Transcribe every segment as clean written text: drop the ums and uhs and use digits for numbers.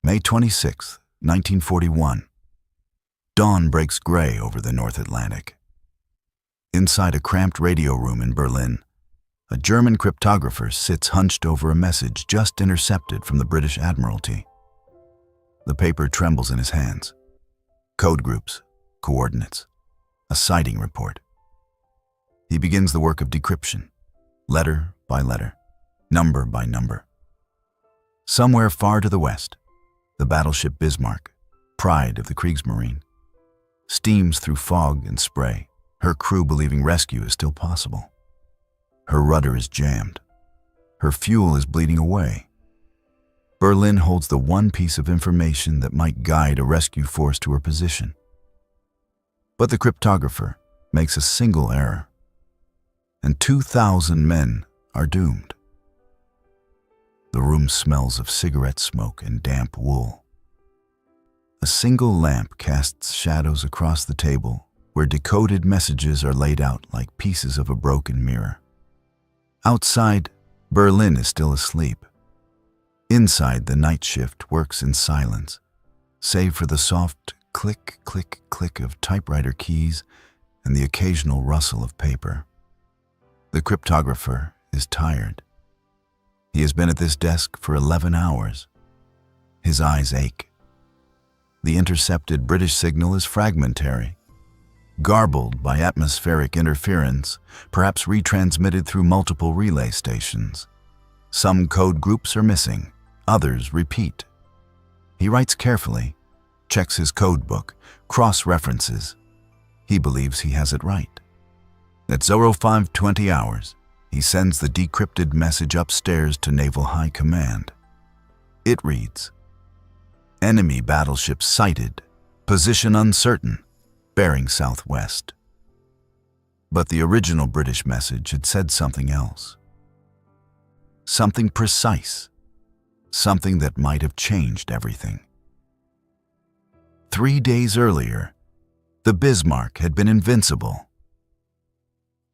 May 26, 1941. Dawn breaks gray over the North Atlantic. Inside a cramped radio room in Berlin, a German cryptographer sits hunched over a message just intercepted from the British Admiralty. The paper trembles in his hands. Code groups, coordinates, a sighting report. He begins the work of decryption, letter by letter, number by number. Somewhere far to the west, the battleship Bismarck, pride of the Kriegsmarine, steams through fog and spray, her crew believing rescue is still possible. Her rudder is jammed. Her fuel is bleeding away. Berlin holds the one piece of information that might guide a rescue force to her position. But the cryptographer makes a single error, and 2,000 men are doomed. The room smells of cigarette smoke and damp wool. A single lamp casts shadows across the table where decoded messages are laid out like pieces of a broken mirror. Outside, Berlin is still asleep. Inside, the night shift works in silence, save for the soft click, click, click of typewriter keys and the occasional rustle of paper. The cryptographer is tired. He has been at this desk for 11 hours. His eyes ache. The intercepted British signal is fragmentary, garbled by atmospheric interference, perhaps retransmitted through multiple relay stations. Some code groups are missing, others repeat. He writes carefully, checks his code book, cross-references. He believes he has it right. At 0520 hours, he sends the decrypted message upstairs to Naval High Command. It reads, "Enemy battleship sighted, position uncertain, bearing southwest." But the original British message had said something else. Something precise, something that might have changed everything. 3 days earlier, the Bismarck had been invincible.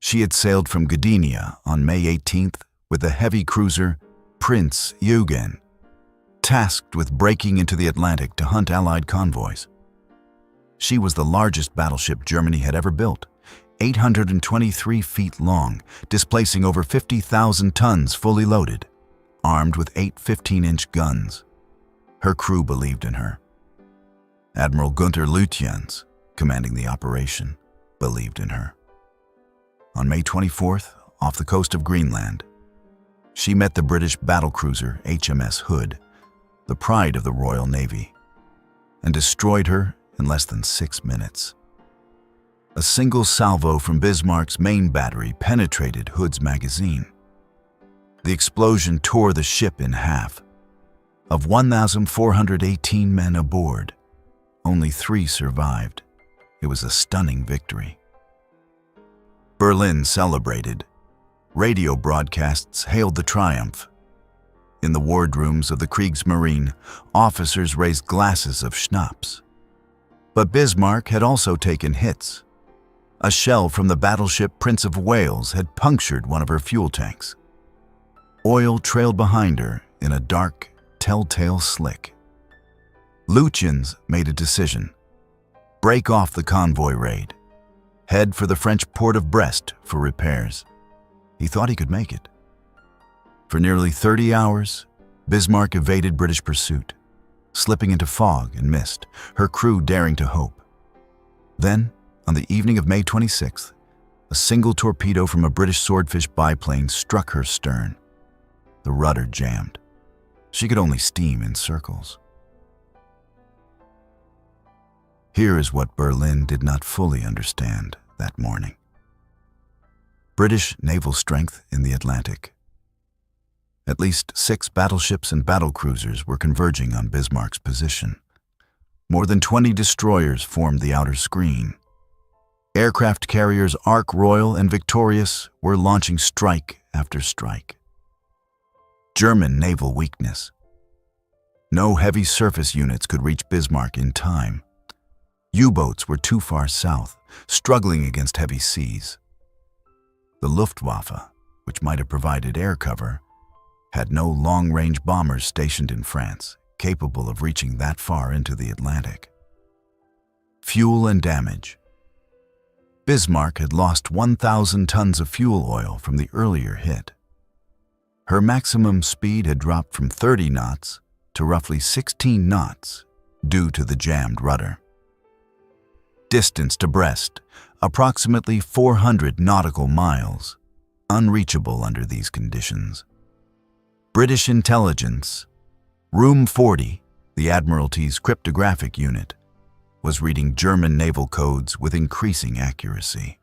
She had sailed from Gdynia on May 18th with the heavy cruiser Prince Eugen, tasked with breaking into the Atlantic to hunt Allied convoys. She was the largest battleship Germany had ever built, 823 feet long, displacing over 50,000 tons fully loaded, armed with 8 15-inch guns. Her crew believed in her. Admiral Gunther Lütjens, commanding the operation, believed in her. On May 24th, off the coast of Greenland, she met the British battlecruiser HMS Hood, the pride of the Royal Navy, and destroyed her in less than 6 minutes. A single salvo from Bismarck's main battery penetrated Hood's magazine. The explosion tore the ship in half. Of 1,418 men aboard, only 3 survived. It was a stunning victory. Berlin celebrated. Radio broadcasts hailed the triumph. In the wardrooms of the Kriegsmarine, officers raised glasses of schnapps. But Bismarck had also taken hits. A shell from the battleship Prince of Wales had punctured one of her fuel tanks. Oil trailed behind her in a dark, telltale slick. Lütjens made a decision. Break off the convoy raid. Head for the French port of Brest for repairs. He thought he could make it. For nearly 30 hours, Bismarck evaded British pursuit, slipping into fog and mist, her crew daring to hope. Then, on the evening of May 26th, a single torpedo from a British Swordfish biplane struck her stern. The rudder jammed. She could only steam in circles. Here is what Berlin did not fully understand that morning. British naval strength in the Atlantic. At least 6 battleships and battlecruisers were converging on Bismarck's position. More than 20 destroyers formed the outer screen. Aircraft carriers Ark Royal and Victorious were launching strike after strike. German naval weakness. No heavy surface units could reach Bismarck in time. U-boats were too far south, struggling against heavy seas. The Luftwaffe, which might have provided air cover, had no long-range bombers stationed in France, capable of reaching that far into the Atlantic. Fuel and damage. Bismarck had lost 1,000 tons of fuel oil from the earlier hit. Her maximum speed had dropped from 30 knots to roughly 16 knots due to the jammed rudder. Distance to Brest, approximately 400 nautical miles, unreachable under these conditions. British intelligence. Room 40, the Admiralty's cryptographic unit, was reading German naval codes with increasing accuracy.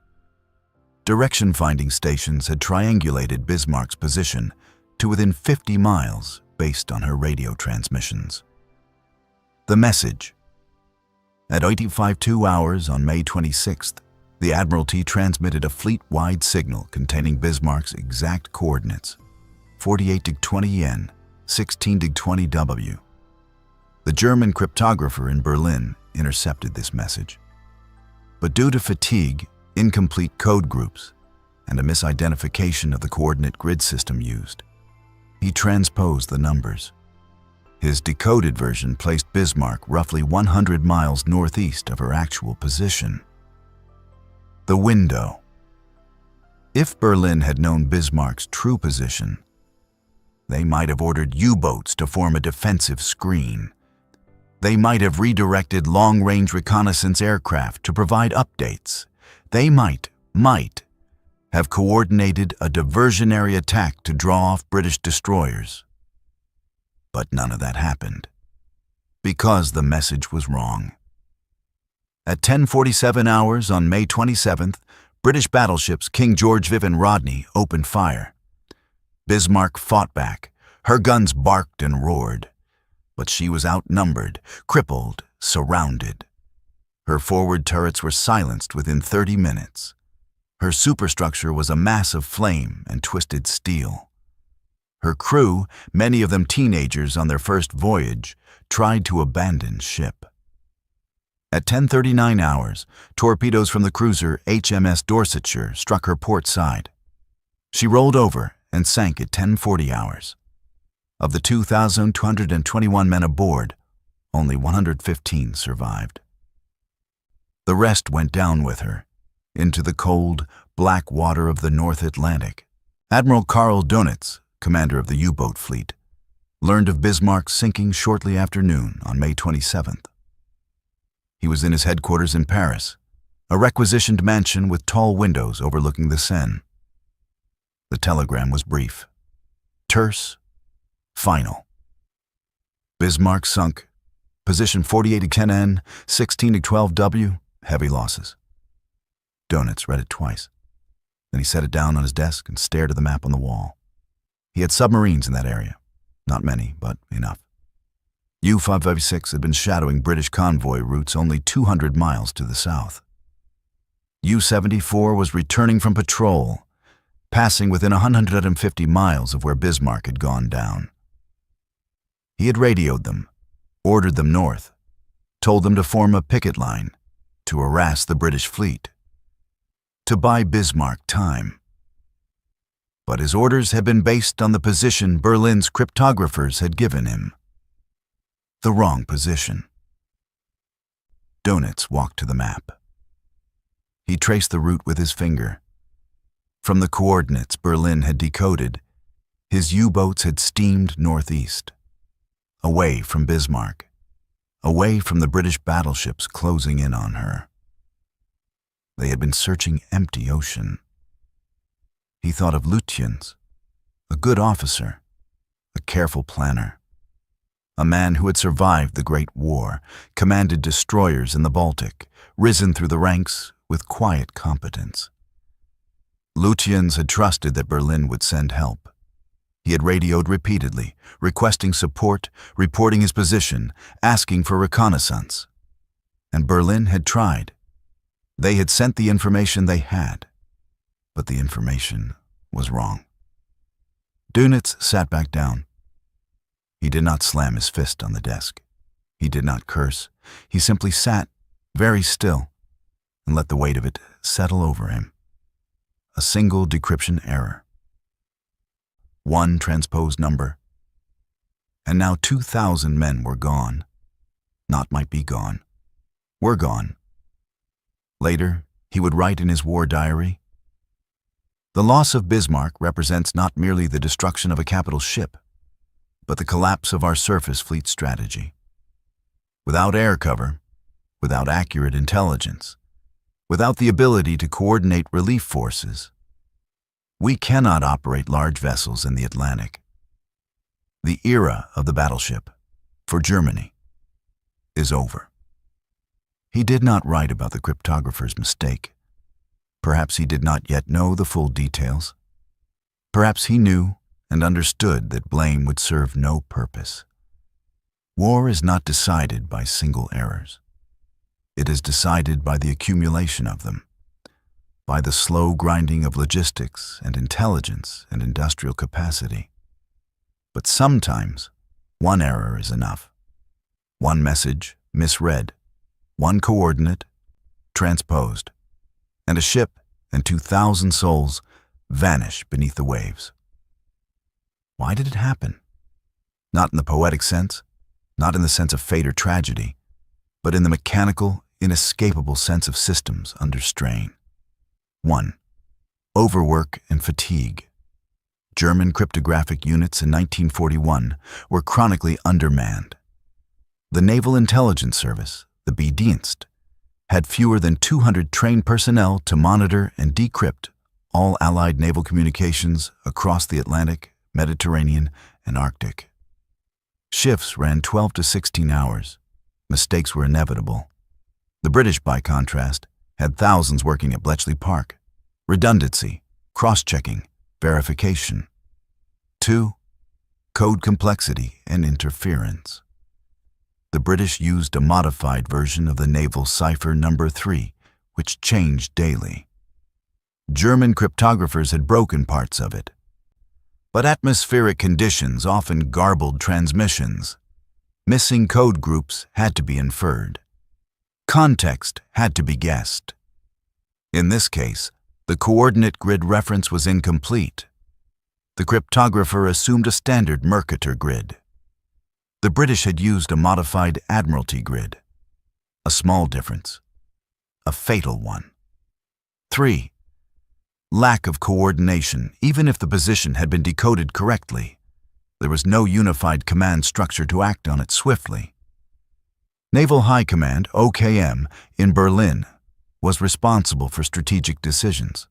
Direction-finding stations had triangulated Bismarck's position to within 50 miles based on her radio transmissions. The message. At 8:52 hours on May 26th, the Admiralty transmitted a fleet-wide signal containing Bismarck's exact coordinates, 48°20 N, 16°20 W. The German cryptographer in Berlin intercepted this message. But due to fatigue, incomplete code groups, and a misidentification of the coordinate grid system used, he transposed the numbers. His decoded version placed Bismarck roughly 100 miles northeast of her actual position. The window. If Berlin had known Bismarck's true position, they might have ordered U-boats to form a defensive screen. They might have redirected long-range reconnaissance aircraft to provide updates. They might have coordinated a diversionary attack to draw off British destroyers. But none of that happened, because the message was wrong. At 10:47 hours on May 27th, British battleships King George Vivian Rodney opened fire. Bismarck fought back. Her guns barked and roared. But she was outnumbered, crippled, surrounded. Her forward turrets were silenced within 30 minutes. Her superstructure was a mass of flame and twisted steel. Her crew, many of them teenagers on their first voyage, tried to abandon ship. At 10:39 hours, torpedoes from the cruiser HMS Dorsetshire struck her port side. She rolled over and sank at 10:40 hours. Of the 2,221 men aboard, only 115 survived. The rest went down with her, into the cold, black water of the North Atlantic. Admiral Karl Dönitz, commander of the U-boat fleet, learned of Bismarck's sinking shortly after noon on May 27th. He was in his headquarters in Paris, a requisitioned mansion with tall windows overlooking the Seine. The telegram was brief, terse, final. Bismarck sunk. Position 48°10 N, 16°12 W, heavy losses. Dönitz read it twice. Then he set it down on his desk and stared at the map on the wall. He had submarines in that area. Not many, but enough. U-556 had been shadowing British convoy routes only 200 miles to the south. U-74 was returning from patrol, passing within 150 miles of where Bismarck had gone down. He had radioed them, ordered them north, told them to form a picket line, to harass the British fleet, to buy Bismarck time. But his orders had been based on the position Berlin's cryptographers had given him. The wrong position. Dönitz walked to the map. He traced the route with his finger. From the coordinates Berlin had decoded, his U-boats had steamed northeast, away from Bismarck, away from the British battleships closing in on her. They had been searching empty ocean. He thought of Lutyens, a good officer, a careful planner, a man who had survived the Great War, commanded destroyers in the Baltic, risen through the ranks with quiet competence. Lutyens had trusted that Berlin would send help. He had radioed repeatedly, requesting support, reporting his position, asking for reconnaissance. And Berlin had tried. They had sent the information they had, but the information was wrong. Dönitz sat back down. He did not slam his fist on the desk. He did not curse. He simply sat, very still, and let the weight of it settle over him. A single decryption error. One transposed number. and now 2,000 men were gone. Not might be gone. Were gone. Later, he would write in his war diary, "The loss of Bismarck represents not merely the destruction of a capital ship, but the collapse of our surface fleet strategy. Without air cover, without accurate intelligence, without the ability to coordinate relief forces, we cannot operate large vessels in the Atlantic. The era of the battleship, for Germany, is over." He did not write about the cryptographer's mistake. Perhaps he did not yet know the full details. Perhaps he knew and understood that blame would serve no purpose. War is not decided by single errors. It is decided by the accumulation of them, by the slow grinding of logistics and intelligence and industrial capacity. But sometimes, one error is enough. One message misread, one coordinate transposed, and a ship and 2,000 souls vanish beneath the waves. Why did it happen? Not in the poetic sense, not in the sense of fate or tragedy, but in the mechanical, inescapable sense of systems under strain. 1. Overwork and fatigue. German cryptographic units in 1941 were chronically undermanned. The Naval Intelligence Service, the B-Dienst, had fewer than 200 trained personnel to monitor and decrypt all Allied naval communications across the Atlantic, Mediterranean, and Arctic. Shifts ran 12 to 16 hours. Mistakes were inevitable. The British, by contrast, had thousands working at Bletchley Park. Redundancy, cross-checking, verification. 2. Code complexity and interference. The British used a modified version of the naval cipher number 3, which changed daily. German cryptographers had broken parts of it. But atmospheric conditions often garbled transmissions. Missing code groups had to be inferred. Context had to be guessed. In this case, the coordinate grid reference was incomplete. The cryptographer assumed a standard Mercator grid. The British had used a modified Admiralty grid. A small difference. A fatal one. 3. Lack of coordination, even if the position had been decoded correctly. There was no unified command structure to act on it swiftly. Naval High Command, OKM, in Berlin was responsible for strategic decisions.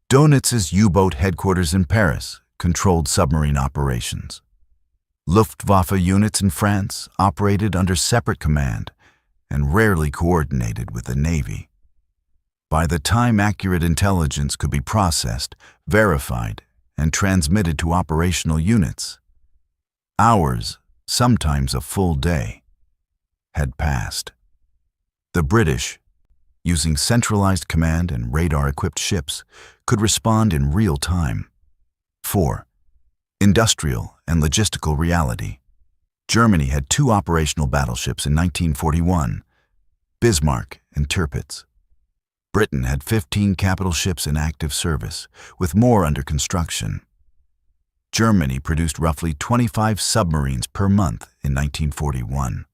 Donitz's U-boat headquarters in Paris controlled submarine operations. Luftwaffe units in France operated under separate command and rarely coordinated with the Navy. By the time accurate intelligence could be processed, verified, and transmitted to operational units, hours, sometimes a full day, had passed. The British, using centralized command and radar-equipped ships, could respond in real time. 4. Industrial and logistical reality. Germany had 2 operational battleships in 1941, Bismarck and Tirpitz. Britain had 15 capital ships in active service, with more under construction. Germany produced roughly 25 submarines per month in 1941.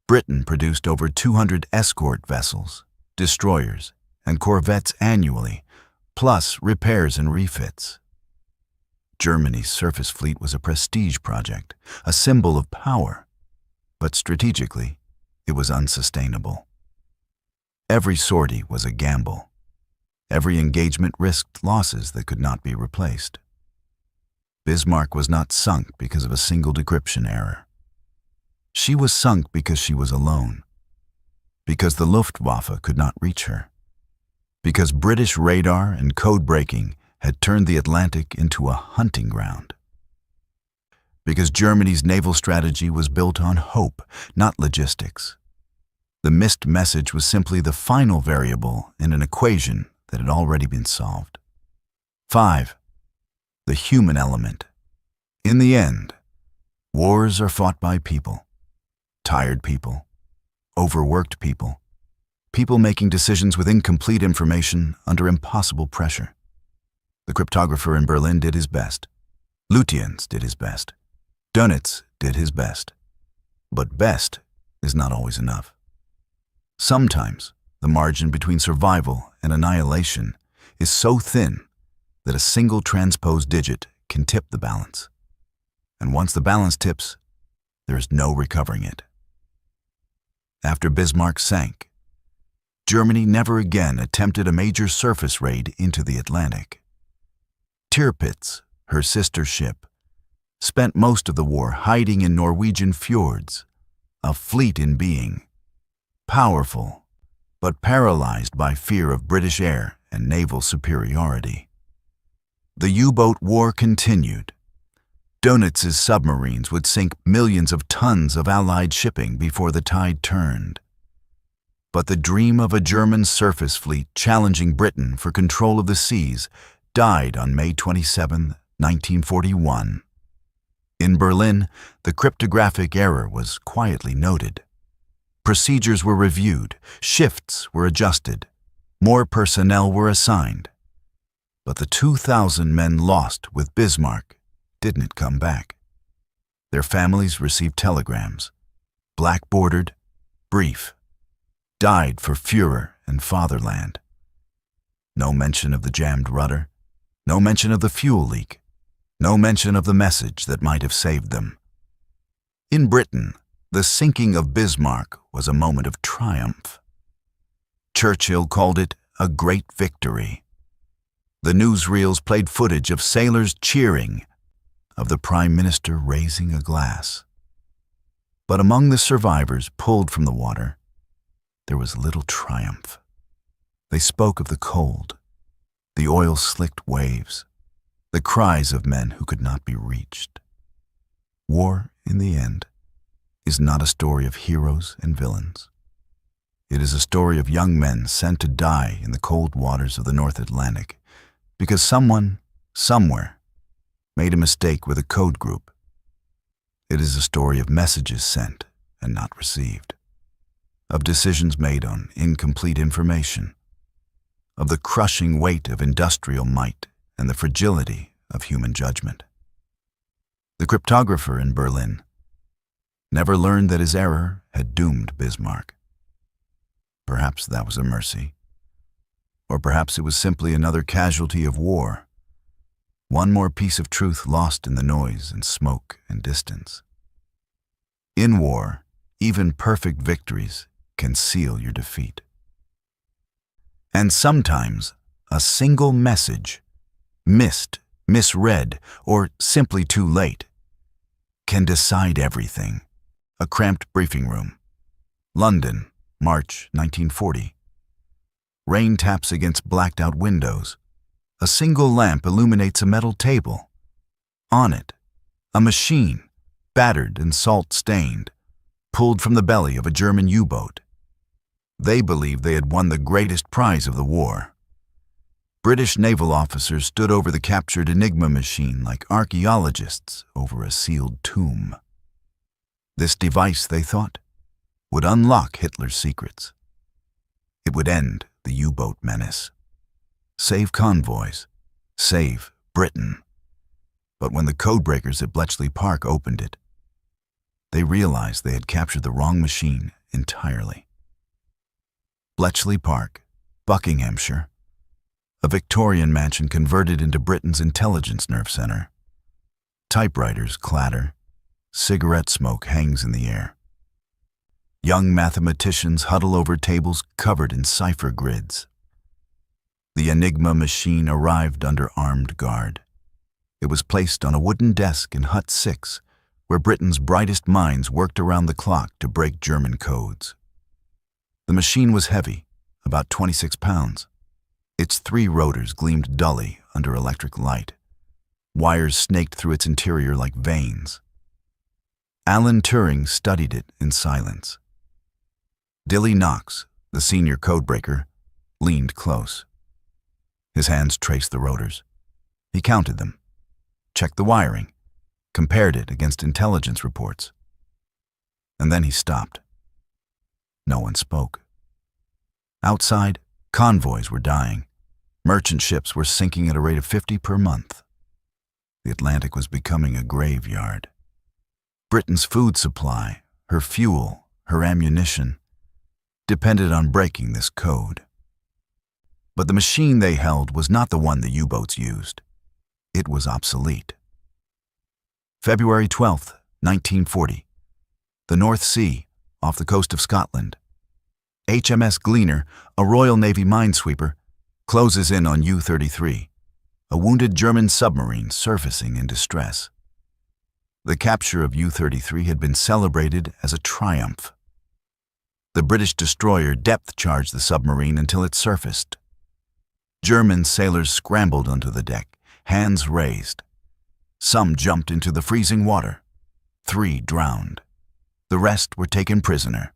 Britain produced over 200 escort vessels, destroyers, and corvettes annually, plus repairs and refits. Germany's surface fleet was a prestige project, a symbol of power, but strategically, it was unsustainable. Every sortie was a gamble. Every engagement risked losses that could not be replaced. Bismarck was not sunk because of a single decryption error. She was sunk because she was alone, because the Luftwaffe could not reach her, because British radar and code-breaking had turned the Atlantic into a hunting ground, because Germany's naval strategy was built on hope, not logistics. The missed message was simply the final variable in an equation that had already been solved. 5. The human element. In the end, wars are fought by people. Tired people, overworked people, people making decisions with incomplete information under impossible pressure. The cryptographer in Berlin did his best. Lutyens did his best. Dönitz did his best. But best is not always enough. Sometimes the margin between survival and annihilation is so thin that a single transposed digit can tip the balance. And once the balance tips, there is no recovering it. After Bismarck sank, Germany never again attempted a major surface raid into the Atlantic. Tirpitz, her sister ship, spent most of the war hiding in Norwegian fjords, a fleet in being, powerful, but paralyzed by fear of British air and naval superiority. The U-boat war continued. Dönitz's submarines would sink millions of tons of Allied shipping before the tide turned. But the dream of a German surface fleet challenging Britain for control of the seas died on May 27, 1941. In Berlin, the cryptographic error was quietly noted. Procedures were reviewed, shifts were adjusted, more personnel were assigned. But the 2,000 men lost with Bismarck didn't come back. Their families received telegrams, black-bordered, brief, died for Führer and fatherland. No mention of the jammed rudder, no mention of the fuel leak, no mention of the message that might have saved them. In Britain, the sinking of Bismarck was a moment of triumph. Churchill called it a great victory. The newsreels played footage of sailors cheering, of the Prime Minister raising a glass. But among the survivors pulled from the water, there was little triumph. They spoke of the cold, the oil-slicked waves, the cries of men who could not be reached. War, in the end, is not a story of heroes and villains. It is a story of young men sent to die in the cold waters of the North Atlantic because someone, somewhere, made a mistake with a code group. It is a story of messages sent and not received, of decisions made on incomplete information, of the crushing weight of industrial might and the fragility of human judgment. The cryptographer in Berlin never learned that his error had doomed Bismarck. Perhaps that was a mercy, or perhaps it was simply another casualty of war, one more piece of truth lost in the noise and smoke and distance. In war, even perfect victories can seal your defeat. And sometimes a single message, missed, misread, or simply too late, can decide everything. A cramped briefing room. London, March 1940. Rain taps against blacked-out windows. A single lamp illuminates a metal table. On it, a machine, battered and salt-stained, pulled from the belly of a German U-boat. They believed they had won the greatest prize of the war. British naval officers stood over the captured Enigma machine like archaeologists over a sealed tomb. This device, they thought, would unlock Hitler's secrets. It would end the U-boat menace, save convoys, save Britain. But when the codebreakers at Bletchley Park opened it, they realized they had captured the wrong machine entirely. Bletchley Park, Buckinghamshire, a Victorian mansion converted into Britain's intelligence nerve center. Typewriters clatter, cigarette smoke hangs in the air. Young mathematicians huddle over tables covered in cipher grids. The Enigma machine arrived under armed guard. It was placed on a wooden desk in Hut 6, where Britain's brightest minds worked around the clock to break German codes. The machine was heavy, about 26 pounds. Its 3 rotors gleamed dully under electric light. Wires snaked through its interior like veins. Alan Turing studied it in silence. Dilly Knox, the senior codebreaker, leaned close. His hands traced the rotors. He counted them, checked the wiring, compared it against intelligence reports. And then he stopped. No one spoke. Outside, convoys were dying. Merchant ships were sinking at a rate of 50 per month. The Atlantic was becoming a graveyard. Britain's food supply, her fuel, her ammunition, depended on breaking this code. But the machine they held was not the one the U-boats used. It was obsolete. February 12, 1940. The North Sea, off the coast of Scotland. HMS Gleaner, a Royal Navy minesweeper, closes in on U-33, a wounded German submarine surfacing in distress. The capture of U-33 had been celebrated as a triumph. The British destroyer depth-charged the submarine until it surfaced. German sailors scrambled onto the deck, hands raised. Some jumped into the freezing water. 3 drowned. The rest were taken prisoner.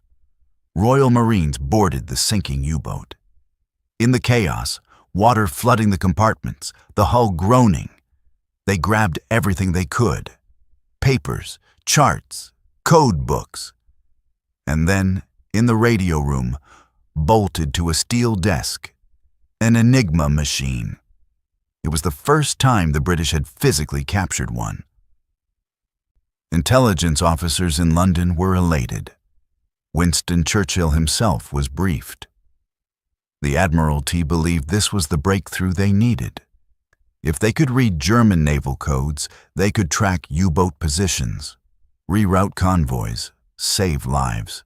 Royal Marines boarded the sinking U-boat. In the chaos, water flooding the compartments, the hull groaning, they grabbed everything they could. Papers, charts, code books. And then, in the radio room, bolted to a steel desk, an Enigma machine. It was the first time the British had physically captured one. Intelligence officers in London were elated. Winston Churchill himself was briefed. The Admiralty believed this was the breakthrough they needed. If they could read German naval codes, they could track U-boat positions, reroute convoys, save lives.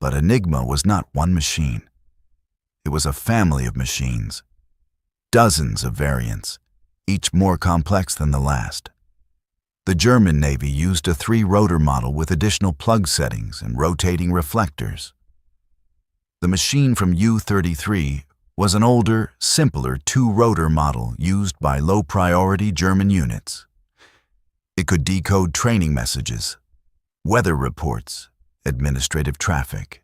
But Enigma was not one machine. It was a family of machines. Dozens of variants, each more complex than the last. The German Navy used a 3-rotor model with additional plug settings and rotating reflectors. The machine from U-33 was an older, simpler 2-rotor model used by low-priority German units. It could decode training messages, weather reports, administrative traffic.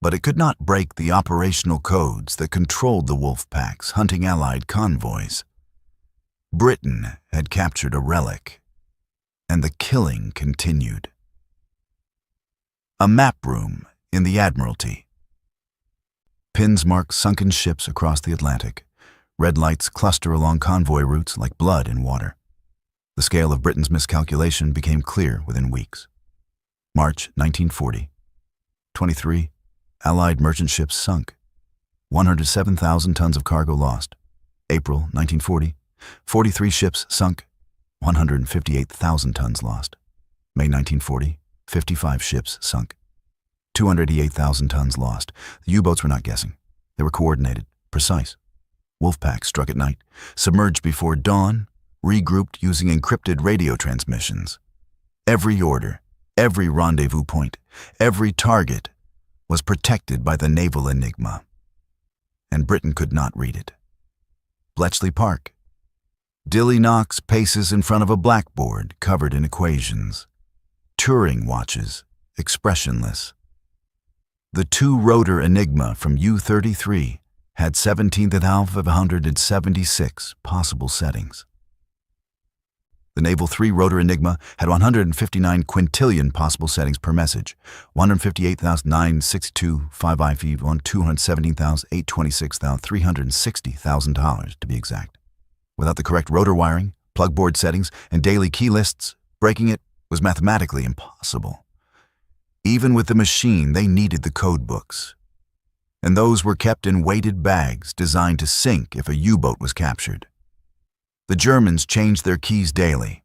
But it could not break the operational codes that controlled the wolf packs hunting Allied convoys. Britain had captured a relic, and the killing continued. A map room in the Admiralty. Pins mark sunken ships across the Atlantic. Red lights cluster along convoy routes like blood in water. The scale of Britain's miscalculation became clear within weeks. March 1940. 23 Allied merchant ships sunk. 107,000 tons of cargo lost. April 1940. 43 ships sunk. 158,000 tons lost. May 1940. 55 ships sunk. 288,000 tons lost. The U-boats were not guessing. They were coordinated, precise. Wolfpack struck at night, submerged before dawn, regrouped using encrypted radio transmissions. Every order, every rendezvous point, every target was protected by the naval Enigma. And Britain could not read it. Bletchley Park. Dilly Knox paces in front of a blackboard covered in equations. Turing watches, expressionless. The 2-rotor Enigma from U-33 had 17th half of 176 possible settings. The naval 3-rotor Enigma had 159 quintillion possible settings per message, 158,962, 5 IV, 217,826, 360,000 dollars to be exact. Without the correct rotor wiring, plug board settings, and daily key lists, breaking it was mathematically impossible. Even with the machine, they needed the code books. And those were kept in weighted bags designed to sink if a U-boat was captured. The Germans changed their keys daily,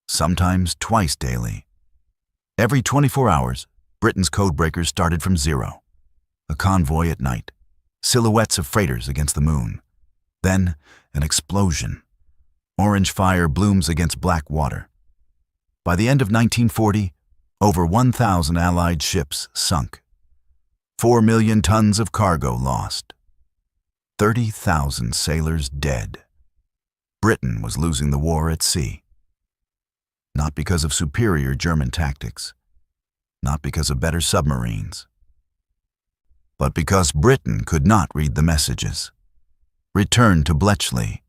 sometimes twice daily. Every 24 hours, Britain's codebreakers started from zero. A convoy at night, silhouettes of freighters against the moon. Then, an explosion. Orange fire blooms against black water. By the end of 1940, over 1,000 Allied ships sunk. 4 million tons of cargo lost. 30,000 sailors dead. Britain was losing the war at sea. Not because of superior German tactics, not because of better submarines, but because Britain could not read the messages. Return to Bletchley.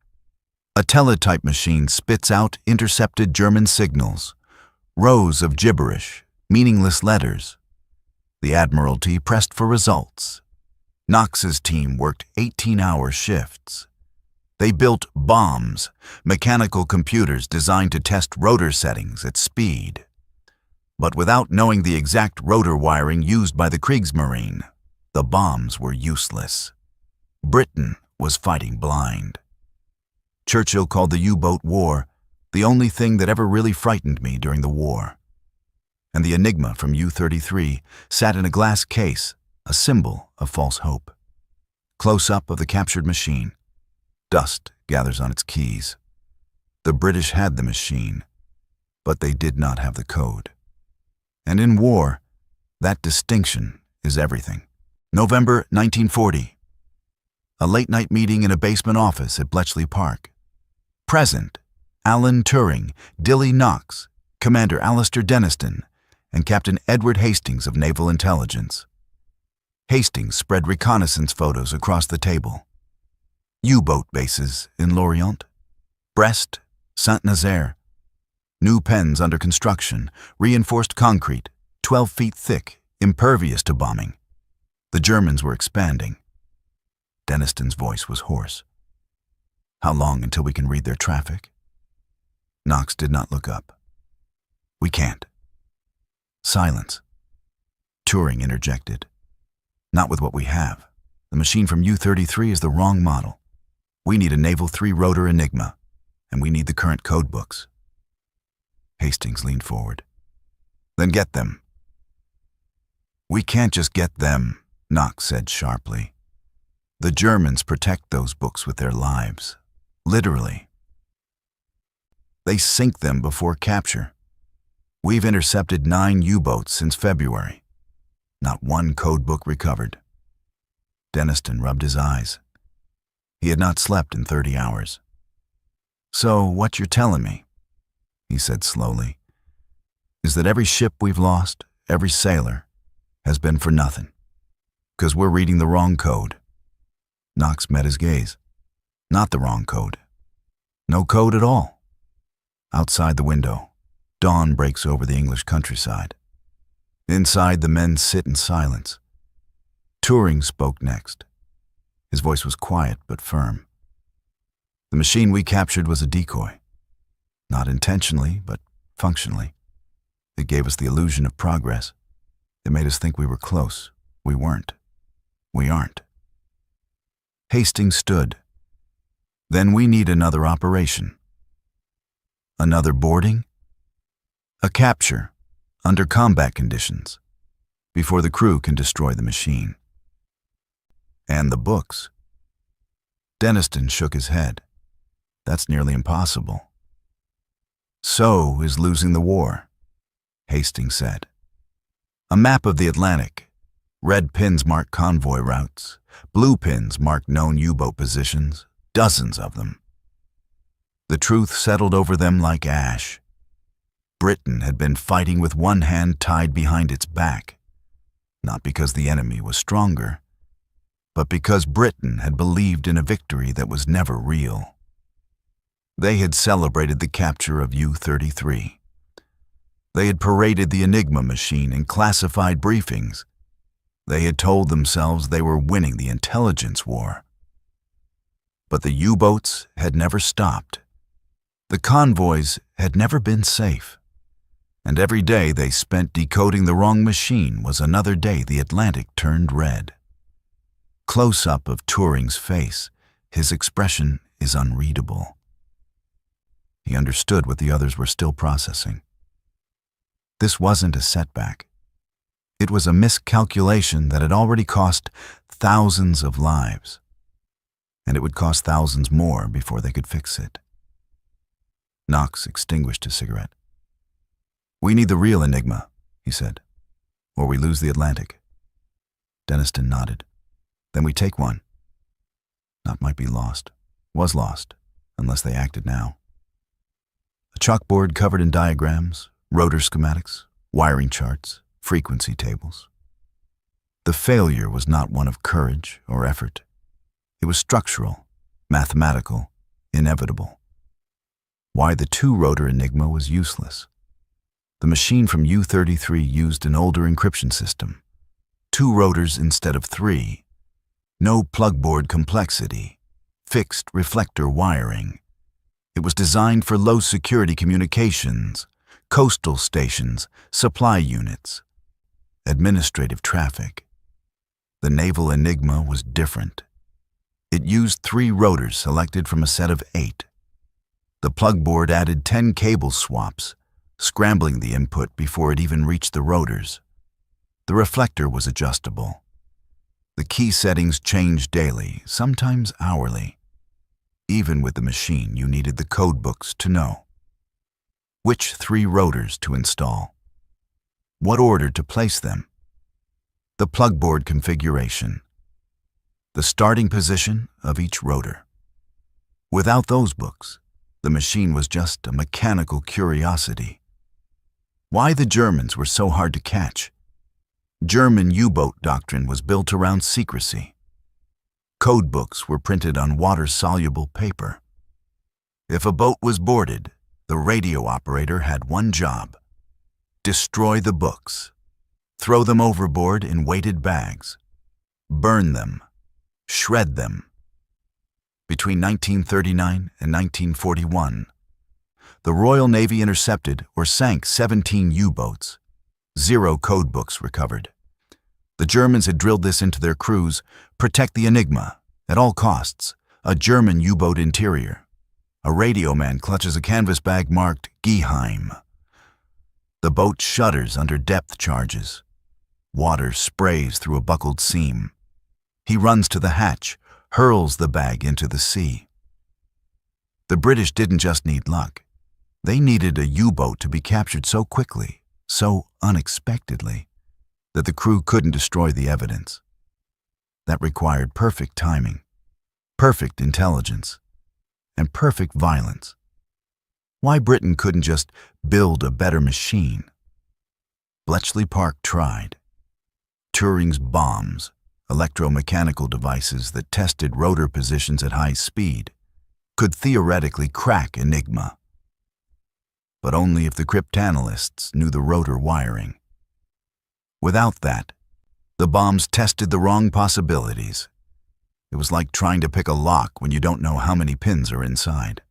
A teletype machine spits out intercepted German signals, rows of gibberish, meaningless letters. The Admiralty pressed for results. Knox's team worked 18-hour shifts. They built bombs, mechanical computers designed to test rotor settings at speed. But without knowing the exact rotor wiring used by the Kriegsmarine, the bombs were useless. Britain was fighting blind. Churchill called the U-boat war the only thing that ever really frightened me during the war. And the Enigma from U-33 sat in a glass case, a symbol of false hope. Close-up of the captured machine. Dust gathers on its keys. The British had the machine, but they did not have the code. And in war, that distinction is everything. November 1940. A late-night meeting in a basement office at Bletchley Park. Present, Alan Turing, Dilly Knox, Commander Alistair Denniston, and Captain Edward Hastings of Naval Intelligence. Hastings spread reconnaissance photos across the table. U-boat bases in Lorient, Brest, Saint-Nazaire. New pens under construction, reinforced concrete, 12 feet thick, impervious to bombing. The Germans were expanding. Denniston's voice was hoarse. How long until we can read their traffic? Knox did not look up. We can't. Silence. Turing interjected. Not with what we have. The machine from U-33 is the wrong model. We need a Naval 3-rotor Enigma, and we need the current code books. Hastings leaned forward. Then get them. We can't just get them, Knox said sharply. The Germans protect those books with their lives. Literally. They sink them before capture. We've intercepted 9 U-boats since February. Not one code book recovered. Denniston rubbed his eyes. He had not slept in 30 hours. So what you're telling me, he said slowly, is that every ship we've lost, every sailor, has been for nothing. Because we're reading the wrong code. Knox met his gaze. Not the wrong code. No code at all. Outside the window, dawn breaks over the English countryside. Inside, the men sit in silence. Turing spoke next. His voice was quiet but firm. The machine we captured was a decoy. Not intentionally, but functionally. It gave us the illusion of progress. It made us think we were close. We weren't. We aren't. Hastings stood. Then we need another operation. Another boarding? A capture, under combat conditions, before the crew can destroy the machine. And the books. Denniston shook his head. That's nearly impossible. So is losing the war, Hastings said. A map of the Atlantic. Red pins mark convoy routes. Blue pins mark known U-boat positions. Dozens of them. The truth settled over them like ash. Britain had been fighting with one hand tied behind its back. Not because the enemy was stronger, but because Britain had believed in a victory that was never real. They had celebrated the capture of U-33. They had paraded the Enigma machine in classified briefings. They had told themselves they were winning the intelligence war. But the U-boats had never stopped. The convoys had never been safe. And every day they spent decoding the wrong machine was another day the Atlantic turned red. Close-up of Turing's face, his expression is unreadable. He understood what the others were still processing. This wasn't a setback. It was a miscalculation that had already cost thousands of lives. And it would cost thousands more before they could fix it. Knox extinguished his cigarette. We need the real Enigma, he said, or we lose the Atlantic. Denniston nodded. Then we take one. Not might be lost. Was lost, unless they acted now. A chalkboard covered in diagrams, rotor schematics, wiring charts, frequency tables. The failure was not one of courage or effort. It was structural, mathematical, inevitable. Why the 2-rotor Enigma was useless. The machine from U-33 used an older encryption system. 2 rotors instead of 3. No plugboard complexity. fixed reflector wiring. It was designed for low-security communications, coastal stations, supply units, administrative traffic. The naval Enigma was different. It used 3 rotors selected from a set of 8. The plug board added 10 cable swaps, scrambling the input before it even reached the rotors. The reflector was adjustable. The key settings changed daily, sometimes hourly. Even with the machine, you needed the code books to know which 3 rotors to install, what order to place them, the plug board configuration, the starting position of each rotor. Without those books, the machine was just a mechanical curiosity. Why the Germans were so hard to catch? German U-boat doctrine was built around secrecy. Code books were printed on water-soluble paper. If a boat was boarded, the radio operator had one job: destroy the books, throw them overboard in weighted bags, burn them, shred them. Between 1939 and 1941, the Royal Navy intercepted or sank 17 U-boats. 0 code books recovered. The Germans had drilled this into their crews: protect the Enigma, at all costs, a German U-boat interior. A radio man clutches a canvas bag marked Geheim. The boat shudders under depth charges. Water sprays through a buckled seam. He runs to the hatch, hurls the bag into the sea. The British didn't just need luck. They needed a U-boat to be captured so quickly, so unexpectedly, that the crew couldn't destroy the evidence. That required perfect timing, perfect intelligence, and perfect violence. Why Britain couldn't just build a better machine? Bletchley Park tried. Turing's bombs, electromechanical devices that tested rotor positions at high speed, could theoretically crack Enigma. But only if the cryptanalysts knew the rotor wiring. Without that, the bombs tested the wrong possibilities. It was like trying to pick a lock when you don't know how many pins are inside.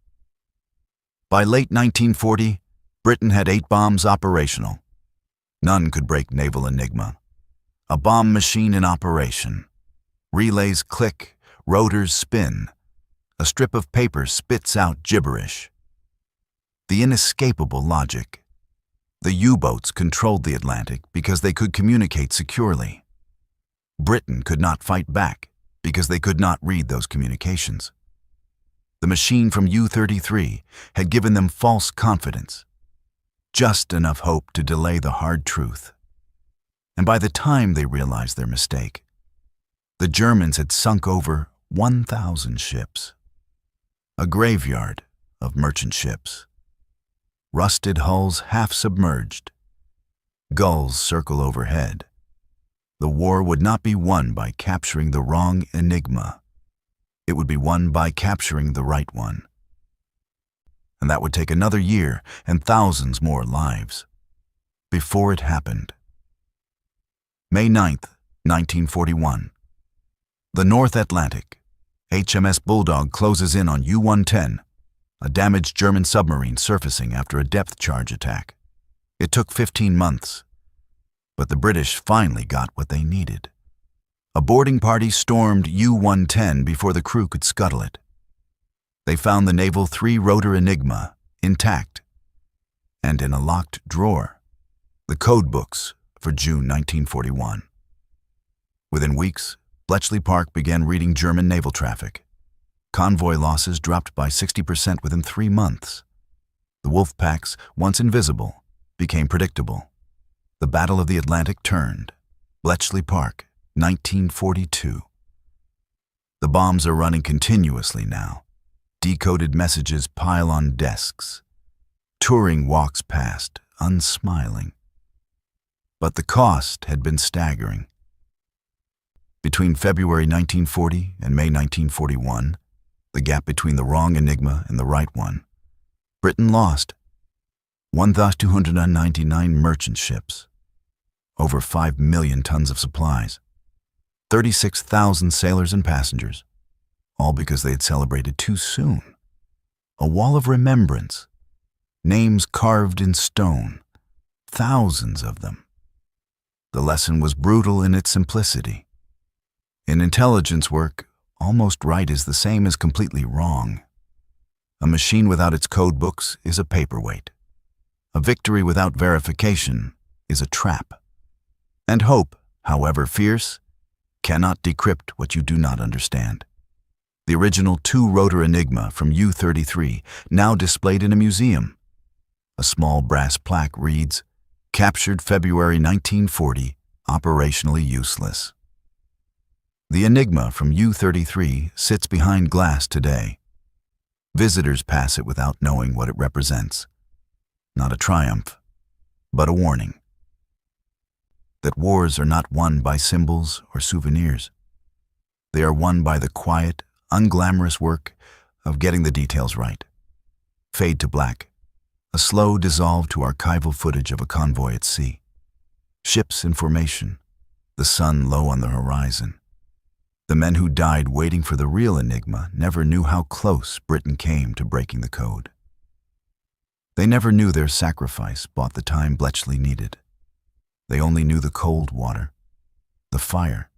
By late 1940, Britain had 8 bombs operational. None could break naval Enigma. A bomb machine in operation. Relays click, rotors spin. A strip of paper spits out gibberish. The inescapable logic. The U-boats controlled the Atlantic because they could communicate securely. Britain could not fight back because they could not read those communications. The machine from U-33 had given them false confidence, just enough hope to delay the hard truth. And by the time they realized their mistake, the Germans had sunk over 1,000 ships. A graveyard of merchant ships. Rusted hulls half submerged. Gulls circle overhead. The war would not be won by capturing the wrong Enigma. It would be won by capturing the right one. And that would take another year and thousands more lives. Before it happened. May 9th, 1941. The North Atlantic. HMS Bulldog closes in on U-110, a damaged German submarine surfacing after a depth charge attack. It took 15 months. But the British finally got what they needed. A boarding party stormed U-110 before the crew could scuttle it. They found the naval 3-rotor Enigma intact, and in a locked drawer, the code books for June 1941. Within weeks, Bletchley Park began reading German naval traffic. Convoy losses dropped by 60% within 3 months. The wolf packs, once invisible, became predictable. The Battle of the Atlantic turned. Bletchley Park, 1942. The bombs are running continuously now. Decoded messages pile on desks. Turing walks past, unsmiling. But the cost had been staggering. Between February 1940 and May 1941, the gap between the wrong Enigma and the right one, Britain lost 1,299 merchant ships, over 5 million tons of supplies, 36,000 sailors and passengers, all because they had celebrated too soon. A wall of remembrance, names carved in stone, thousands of them. The lesson was brutal in its simplicity. In intelligence work, almost right is the same as completely wrong. A machine without its code books is a paperweight. A victory without verification is a trap. And hope, however fierce, cannot decrypt what you do not understand. The original two-rotor Enigma from U-33, now displayed in a museum. A small brass plaque reads, "Captured February 1940, operationally useless." The Enigma from U-33 sits behind glass today. Visitors pass it without knowing what it represents. Not a triumph, but a warning. That wars are not won by symbols or souvenirs. They are won by the quiet, unglamorous work of getting the details right. Fade to black, a slow dissolve to archival footage of a convoy at sea. Ships in formation, the sun low on the horizon. The men who died waiting for the real Enigma never knew how close Britain came to breaking the code. They never knew their sacrifice bought the time Bletchley needed. They only knew the cold water, the fire,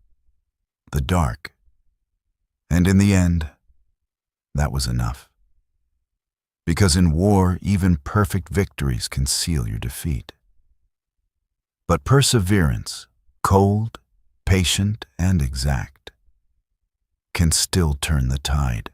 the dark. And in the end, that was enough. Because in war, even perfect victories can seal your defeat. But perseverance, cold, patient, and exact, can still turn the tide.